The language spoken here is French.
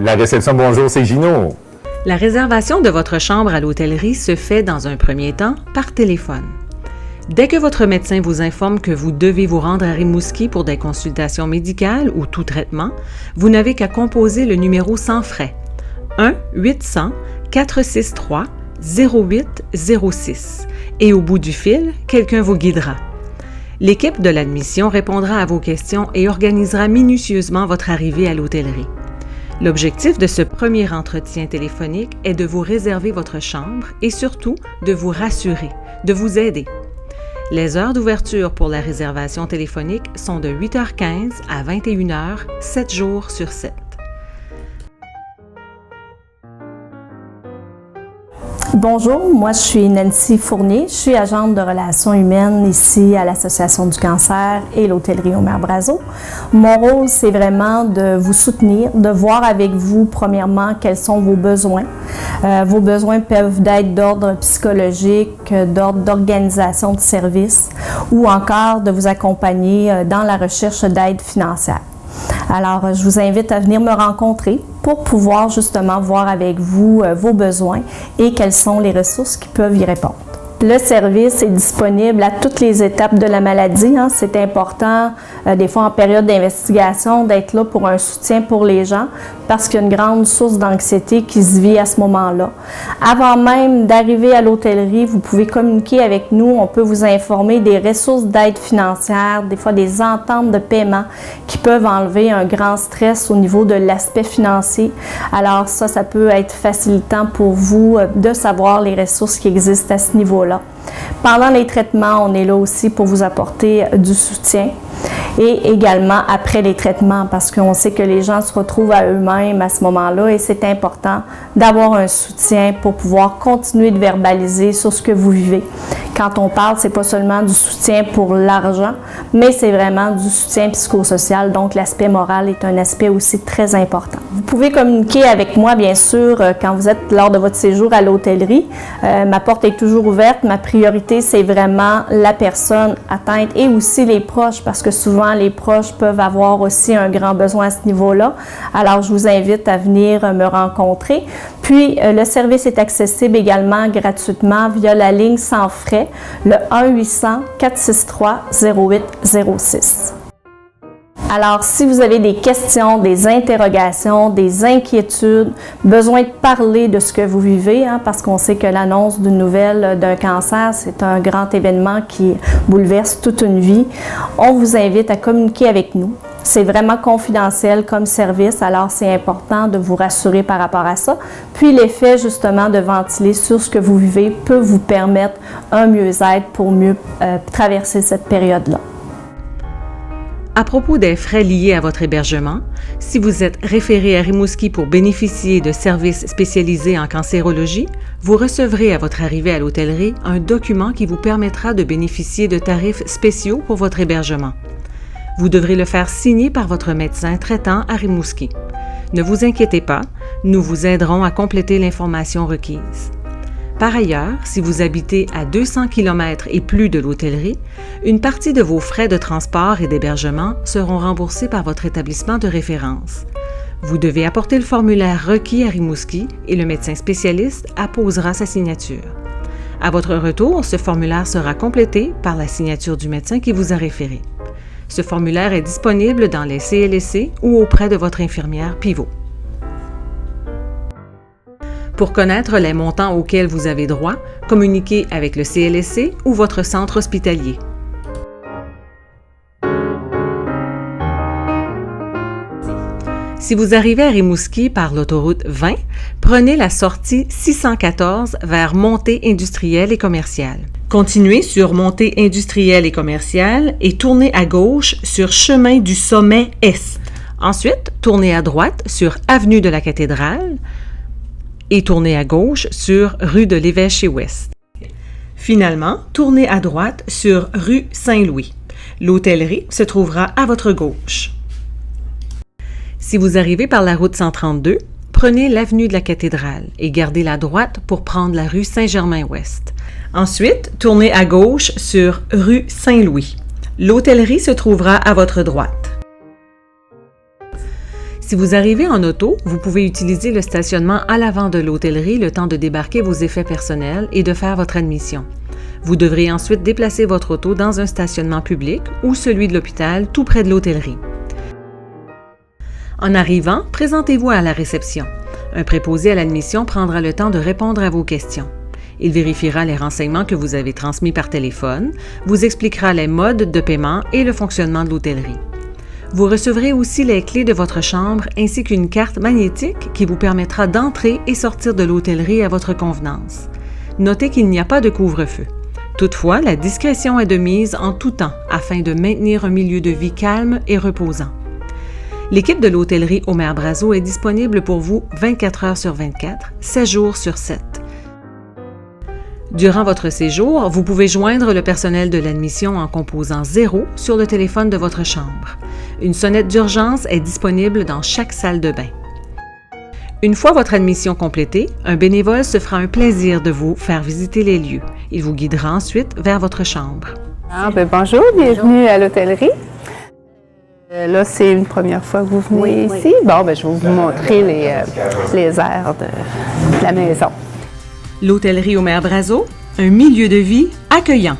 La réception, bonjour, c'est Gino. La réservation de votre chambre à l'hôtellerie se fait dans un premier temps par téléphone. Dès que votre médecin vous informe que vous devez vous rendre à Rimouski pour des consultations médicales ou tout traitement, vous n'avez qu'à composer le numéro sans frais 1-800-463-0806 et au bout du fil, quelqu'un vous guidera. L'équipe de l'admission répondra à vos questions et organisera minutieusement votre arrivée à l'hôtellerie. L'objectif de ce premier entretien téléphonique est de vous réserver votre chambre et surtout de vous rassurer, de vous aider. Les heures d'ouverture pour la réservation téléphonique sont de 8h15 à 21h, 7 jours sur 7. Bonjour, moi je suis Nancy Fournier, je suis agente de relations humaines ici à l'Association du cancer et l'hôtellerie Omer Brazeau. Mon rôle, c'est vraiment de vous soutenir, de voir avec vous, premièrement, quels sont vos besoins. Vos besoins peuvent être d'ordre psychologique, d'ordre d'organisation de services ou encore de vous accompagner dans la recherche d'aide financière. Alors, je vous invite à venir me rencontrer pour pouvoir justement voir avec vous vos besoins et quelles sont les ressources qui peuvent y répondre. Le service est disponible à toutes les étapes de la maladie. C'est important, des fois en période d'investigation, d'être là pour un soutien pour les gens parce qu'il y a une grande source d'anxiété qui se vit à ce moment-là. Avant même d'arriver à l'hôtellerie, vous pouvez communiquer avec nous. On peut vous informer des ressources d'aide financière, des fois des ententes de paiement qui peuvent enlever un grand stress au niveau de l'aspect financier. Alors ça peut être facilitant pour vous de savoir les ressources qui existent à ce niveau-là. Pendant les traitements, on est là aussi pour vous apporter du soutien et également après les traitements parce qu'on sait que les gens se retrouvent à eux-mêmes à ce moment-là et c'est important d'avoir un soutien pour pouvoir continuer de verbaliser sur ce que vous vivez. Quand on parle, c'est pas seulement du soutien pour l'argent, mais c'est vraiment du soutien psychosocial, donc l'aspect moral est un aspect aussi très important. Vous pouvez communiquer avec moi, bien sûr, quand vous êtes lors de votre séjour à l'hôtellerie. Ma porte est toujours ouverte. Ma priorité, c'est vraiment la personne atteinte et aussi les proches, parce que souvent, les proches peuvent avoir aussi un grand besoin à ce niveau-là. Alors, je vous invite à venir me rencontrer. Puis, le service est accessible également gratuitement via la ligne sans frais, le 1-800-463-0806. Alors, si vous avez des questions, des interrogations, des inquiétudes, besoin de parler de ce que vous vivez, parce qu'on sait que l'annonce d'une nouvelle d'un cancer, c'est un grand événement qui bouleverse toute une vie, on vous invite à communiquer avec nous. C'est vraiment confidentiel comme service, alors c'est important de vous rassurer par rapport à ça. Puis l'effet justement de ventiler sur ce que vous vivez peut vous permettre un mieux-être pour mieux traverser cette période-là. À propos des frais liés à votre hébergement, si vous êtes référé à Rimouski pour bénéficier de services spécialisés en cancérologie, vous recevrez à votre arrivée à l'hôtellerie un document qui vous permettra de bénéficier de tarifs spéciaux pour votre hébergement. Vous devrez le faire signer par votre médecin traitant à Rimouski. Ne vous inquiétez pas, nous vous aiderons à compléter l'information requise. Par ailleurs, si vous habitez à 200 km et plus de l'hôtellerie, une partie de vos frais de transport et d'hébergement seront remboursés par votre établissement de référence. Vous devez apporter le formulaire requis à Rimouski et le médecin spécialiste apposera sa signature. À votre retour, ce formulaire sera complété par la signature du médecin qui vous a référé. Ce formulaire est disponible dans les CLSC ou auprès de votre infirmière pivot. Pour connaître les montants auxquels vous avez droit, communiquez avec le CLSC ou votre centre hospitalier. Si vous arrivez à Rimouski par l'autoroute 20, prenez la sortie 614 vers Montée industrielle et commerciale. Continuez sur Montée industrielle et commerciale et tournez à gauche sur Chemin du Sommet Est. Ensuite, tournez à droite sur Avenue de la Cathédrale et tournez à gauche sur rue de l'Évêché-Ouest. Finalement, tournez à droite sur rue Saint-Louis. L'hôtellerie se trouvera à votre gauche. Si vous arrivez par la route 132, prenez l'avenue de la Cathédrale et gardez la droite pour prendre la rue Saint-Germain-Ouest. Ensuite, tournez à gauche sur rue Saint-Louis. L'hôtellerie se trouvera à votre droite. Si vous arrivez en auto, vous pouvez utiliser le stationnement à l'avant de l'hôtellerie le temps de débarquer vos effets personnels et de faire votre admission. Vous devrez ensuite déplacer votre auto dans un stationnement public ou celui de l'hôpital tout près de l'hôtellerie. En arrivant, présentez-vous à la réception. Un préposé à l'admission prendra le temps de répondre à vos questions. Il vérifiera les renseignements que vous avez transmis par téléphone, vous expliquera les modes de paiement et le fonctionnement de l'hôtellerie. Vous recevrez aussi les clés de votre chambre ainsi qu'une carte magnétique qui vous permettra d'entrer et sortir de l'hôtellerie à votre convenance. Notez qu'il n'y a pas de couvre-feu. Toutefois, la discrétion est de mise en tout temps afin de maintenir un milieu de vie calme et reposant. L'équipe de l'hôtellerie Omer Brazeau est disponible pour vous 24 heures sur 24, 7 jours sur 7. Durant votre séjour, vous pouvez joindre le personnel de l'admission en composant 0 sur le téléphone de votre chambre. Une sonnette d'urgence est disponible dans chaque salle de bain. Une fois votre admission complétée, un bénévole se fera un plaisir de vous faire visiter les lieux. Il vous guidera ensuite vers votre chambre. Bonjour, bienvenue à l'hôtellerie. Là, c'est une première fois que vous venez ici. Bon, je vais vous montrer les airs de la maison. L'hôtellerie Omer Brazeau, un milieu de vie accueillant.